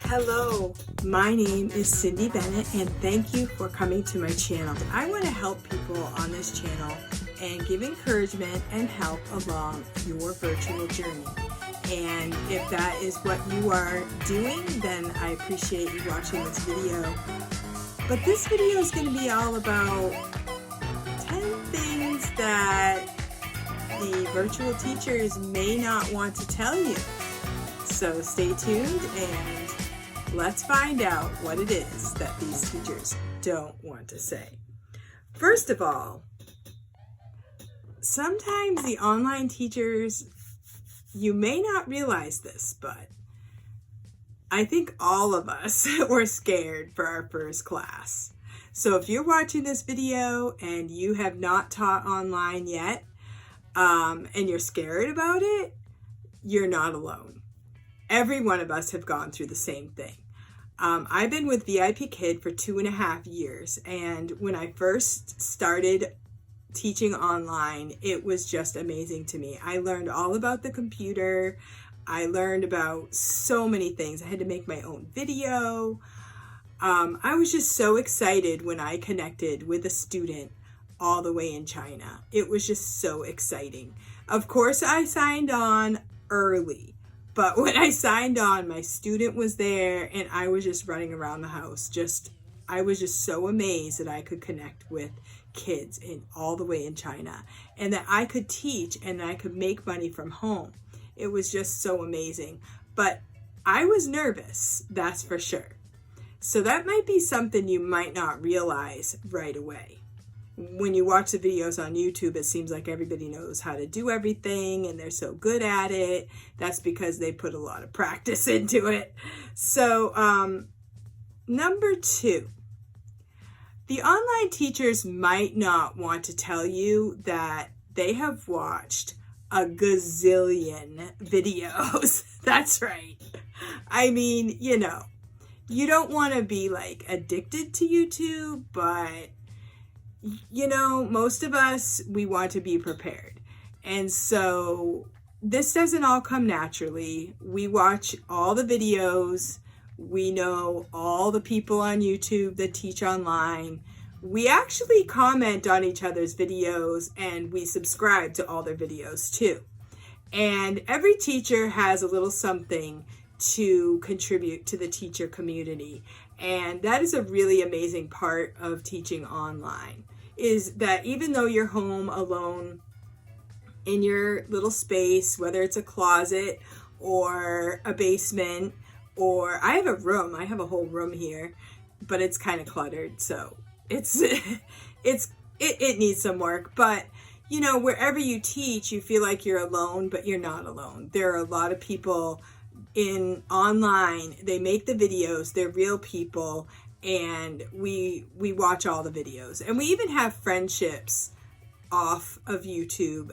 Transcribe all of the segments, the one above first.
Hello, my name is Cindy Bennett and thank you for coming to my channel. I want to help people on this channel and give encouragement and help along your virtual journey. And if that is what you are doing, then I appreciate you watching this video. But this video is going to be all about 10 things that the virtual teachers may not want to tell you. So stay tuned and let's find out what it is that these teachers don't want to say. First of all, sometimes the online teachers, you may not realize this, but I think all of us were scared for our first class. So if you're watching this video and you have not taught online yet, and you're scared about it, you're not alone. Every one of us have gone through the same thing. I've been with VIPKID for 2.5 years, and when I first started teaching online, it was just amazing to me. I learned all about the computer. I learned about so many things. I had to make my own video. I was just so excited when I connected with a student all the way in China. It was just so exciting. Of course, I signed on early. But when I signed on, my student was there and I was just running around the house. I was just so amazed that I could connect with kids all the way in China and that I could teach and that I could make money from home. It was just so amazing. But I was nervous, that's for sure. So that might be something you might not realize right away. When you watch the videos on YouTube, it seems like everybody knows how to do everything and they're so good at it. That's because they put a lot of practice into it. So, number 2, the online teachers might not want to tell you that they have watched a gazillion videos. That's right. I mean, you don't want to be like addicted to YouTube, but most of us, we want to be prepared. And so this doesn't all come naturally. We watch all the videos. We know all the people on YouTube that teach online. We actually comment on each other's videos and we subscribe to all their videos too. And every teacher has a little something to contribute to the teacher community. And that is a really amazing part of teaching online, is that even though you're home alone in your little space, whether it's a closet or a basement, or I have a whole room here, but it's kind of cluttered. So it needs some work, but wherever you teach, you feel like you're alone, but you're not alone. There are a lot of people online. They make the videos, they're real people, and we watch all the videos, and we even have friendships off of YouTube,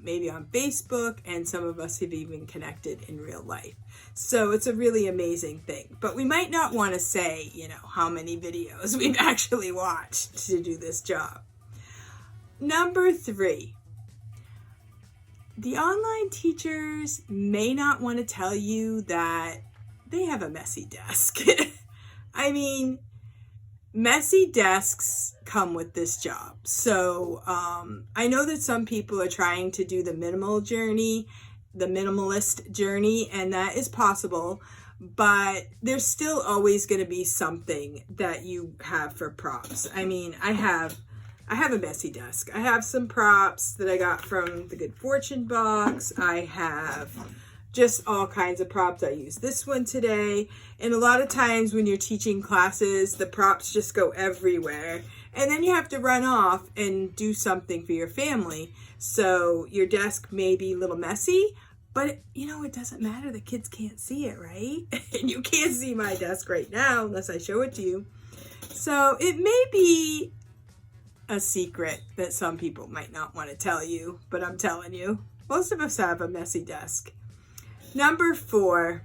maybe on Facebook, and some of us have even connected in real life. So it's a really amazing thing, but we might not want to say, how many videos we've actually watched to do this job. Number 3, the online teachers may not want to tell you that they have a messy desk. I mean, messy desks come with this job. So I know that some people are trying to do the minimalist journey, and that is possible, but there's still always going to be something that you have for props. I mean, I have a messy desk. I have some props that I got from the Good Fortune box. I have just all kinds of props. I use this one today. And a lot of times when you're teaching classes, the props just go everywhere. And then you have to run off and do something for your family. So your desk may be a little messy, but it doesn't matter. The kids can't see it, right? And you can't see my desk right now unless I show it to you. So it may be a secret that some people might not want to tell you, but I'm telling you, most of us have a messy desk. Number 4,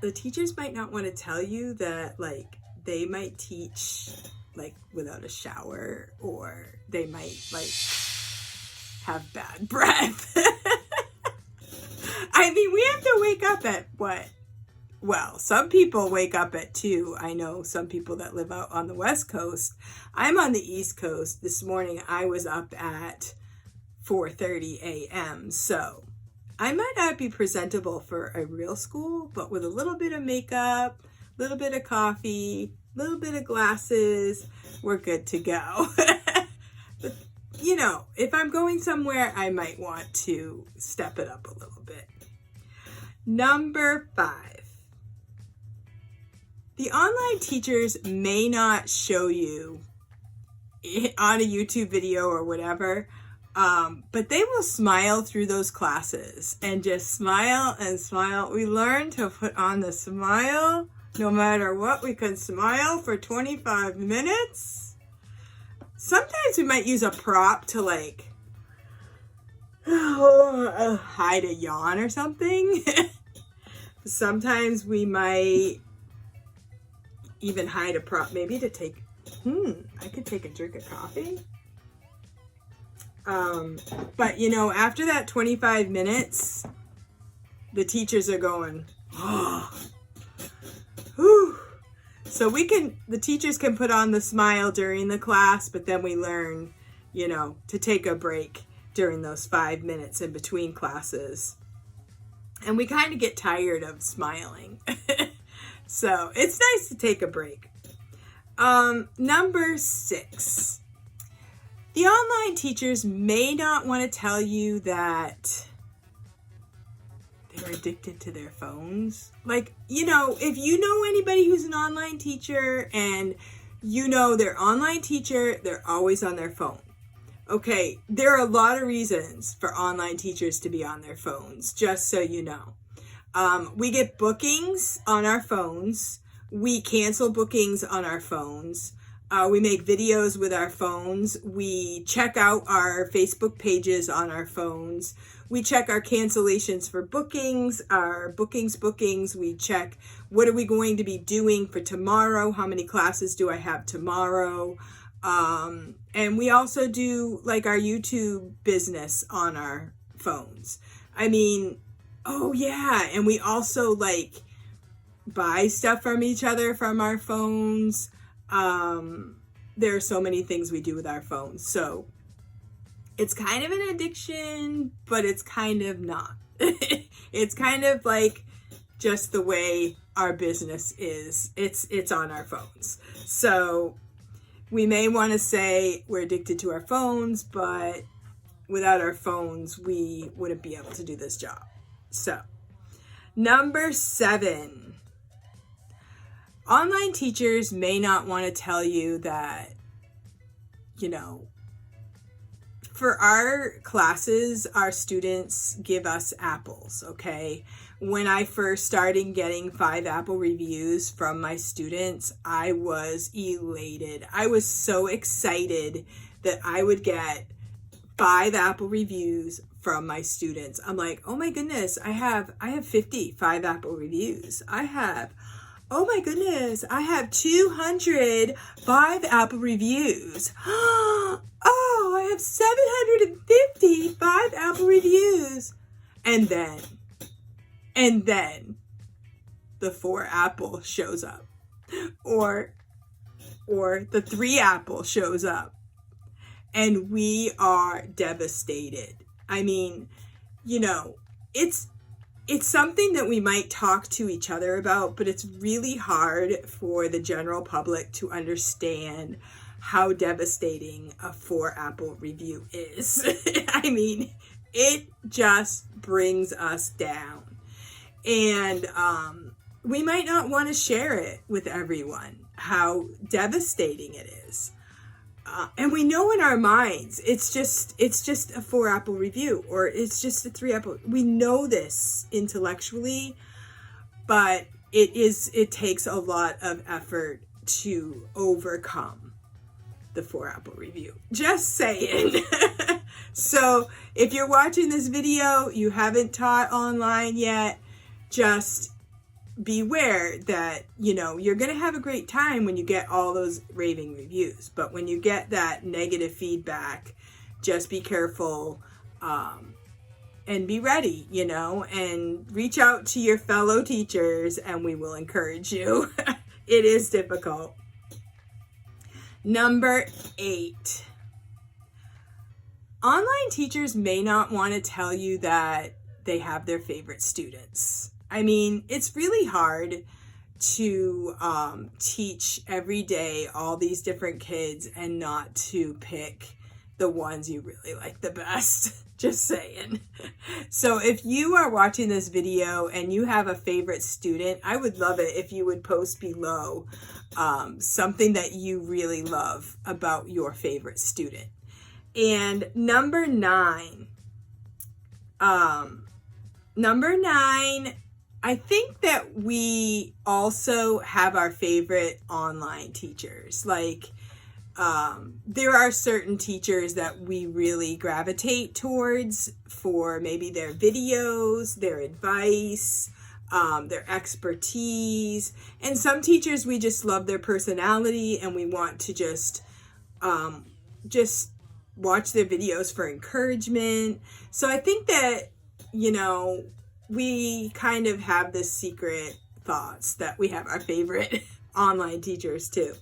the teachers might not want to tell you that they might teach without a shower, or they might have bad breath. I mean, we have to wake up at what? Well, some people wake up at 2. I know some people that live out on the West Coast. I'm on the East Coast. This morning I was up at 4:30 a.m. So I might not be presentable for a real school, but with a little bit of makeup, a little bit of coffee, a little bit of glasses, we're good to go. But, you know, if I'm going somewhere, I might want to step it up a little bit. Number 5. The online teachers may not show you on a YouTube video or whatever, but they will smile through those classes and just smile and smile. We learn to put on the smile no matter what. We can smile for 25 minutes. Sometimes we might use a prop to like hide a yawn or something. Sometimes we might even hide a prop maybe to take, I could take a drink of coffee. But you know, after that 25 minutes, the teachers are going, whew. So the teachers can put on the smile during the class, but then we learn, you know, to take a break during those 5 minutes in between classes. And we kind of get tired of smiling. So it's nice to take a break. Number 6. The online teachers may not want to tell you that they're addicted to their phones. Like, you know, if you know anybody who's an online teacher and you know their online teacher, they're always on their phone. Okay, there are a lot of reasons for online teachers to be on their phones, just so you know. We get bookings on our phones. We cancel bookings on our phones. We make videos with our phones. We check out our Facebook pages on our phones. We check our cancellations for bookings, our bookings. We check what are we going to be doing for tomorrow? How many classes do I have tomorrow? And we also do like our YouTube business on our phones. I mean, oh yeah. And we also like buy stuff from each other from our phones. There are so many things we do with our phones. So it's kind of an addiction, but it's kind of not. It's kind of like just the way our business is. It's on our phones. So we may want to say we're addicted to our phones, but without our phones, we wouldn't be able to do this job. So, number 7. Online teachers may not want to tell you that, you know, for our classes, our students give us apples, okay? When I first started getting 5 Apple reviews from my students, I was elated. I was so excited that I would get 5 Apple reviews from my students. I'm like, oh my goodness, I have 55 Apple reviews. Oh my goodness, I have 205 Apple reviews. Oh, I have 755 Apple reviews. And then the 4 Apple shows up. Or the 3 Apple shows up. And we are devastated. I mean, you know, it's something that we might talk to each other about, but it's really hard for the general public to understand how devastating a 4 Apple review is. I mean, it just brings us down. And we might not want to share it with everyone, how devastating it is. And we know in our minds, it's just a 4 Apple review, or it's just a 3 Apple. We know this intellectually, but it takes a lot of effort to overcome the 4 Apple review. Just saying. So if you're watching this video, you haven't taught online yet, just beware that, you know, you're going to have a great time when you get all those raving reviews. But when you get that negative feedback, just be careful be ready, you know, and reach out to your fellow teachers and we will encourage you. It is difficult. Number 8. Online teachers may not want to tell you that they have their favorite students. I mean, it's really hard to teach every day all these different kids and not to pick the ones you really like the best. Just saying. So if you are watching this video and you have a favorite student, I would love it if you would post below something that you really love about your favorite student. And number 9, I think that we also have our favorite online teachers. Like, there are certain teachers that we really gravitate towards for maybe their videos, their advice, their expertise. And some teachers, we just love their personality and we want to just watch their videos for encouragement. So I think that, you know, we kind of have this secret thoughts that we have our favorite online teachers too.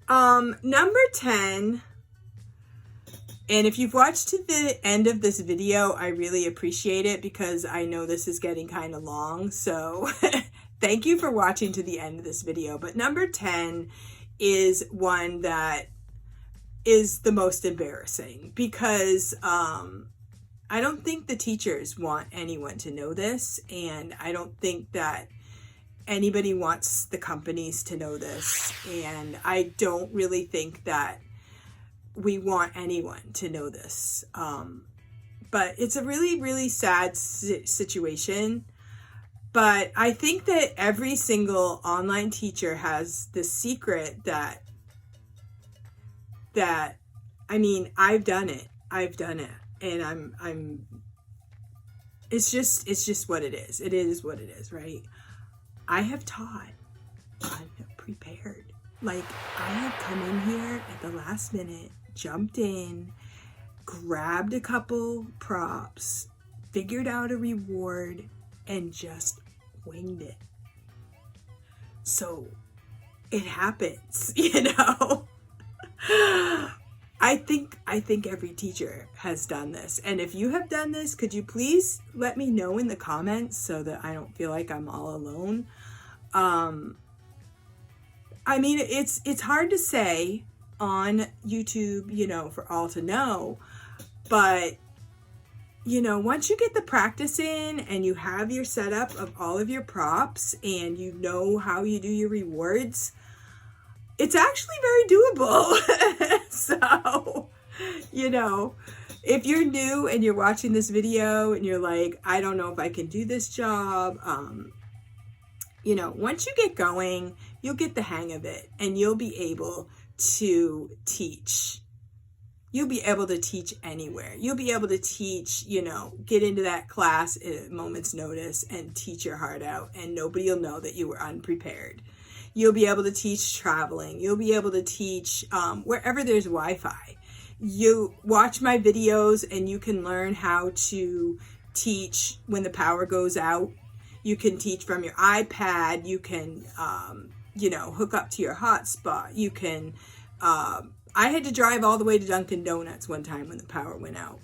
Number 10, and if you've watched to the end of this video, I really appreciate it because I know this is getting kind of long. So thank you for watching to the end of this video. But number 10 is one that is the most embarrassing because I don't think the teachers want anyone to know this, and I don't think that anybody wants the companies to know this, and I don't really think that we want anyone to know this. But it's a really, really sad situation. But I think that every single online teacher has this secret that I mean, I've done it, and it's just what it is. It is what it is, right? I have taught unprepared. Like, I have come in here at the last minute, jumped in, grabbed a couple props, figured out a reward, and just winged it. So it happens, you know? I think every teacher has done this. And if you have done this, could you please let me know in the comments so that I don't feel like I'm all alone? I mean, it's hard to say on YouTube, you know, for all to know, but you know, once you get the practice in and you have your setup of all of your props and you know how you do your rewards, it's actually very doable. So, you know, if you're new and you're watching this video and you're like, I don't know if I can do this job, you know, once you get going, you'll get the hang of it and you'll be able to teach. You'll be able to teach anywhere. You'll be able to teach, you know, get into that class at a moment's notice and teach your heart out, and nobody will know that you were unprepared. You'll be able to teach traveling. You'll be able to teach wherever there's Wi-Fi. You watch my videos and you can learn how to teach when the power goes out. You can teach from your iPad. You can, you know, hook up to your hotspot. You can, I had to drive all the way to Dunkin' Donuts one time when the power went out.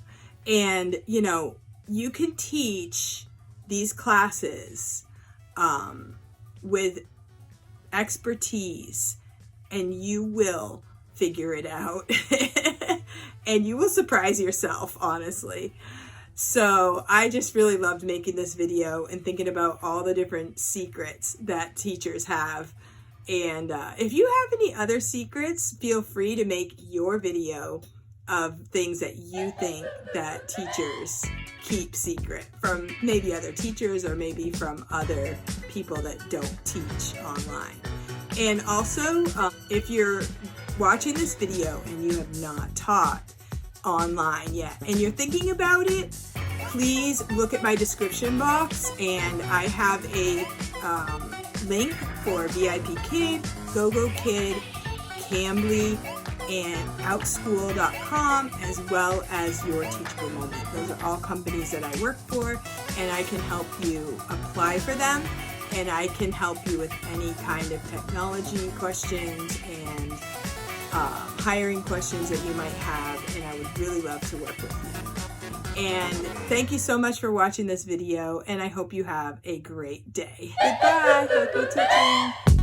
And, you know, you can teach these classes with expertise and you will figure it out. And you will surprise yourself, honestly. So I just really loved making this video and thinking about all the different secrets that teachers have. And if you have any other secrets, feel free to make your video of things that you think that teachers keep secret from maybe other teachers or maybe from other people that don't teach online. And also, if you're watching this video and you have not taught online yet and you're thinking about it, please look at my description box, and I have a link for VIPKID, GoGoKid, Cambly, and outschool.com, as well as Your Teachable Moment. Those are all companies that I work for, and I can help you apply for them, and I can help you with any kind of technology questions and hiring questions that you might have, and I would really love to work with you. And thank you so much for watching this video, and I hope you have a great day. Goodbye. Happy teaching.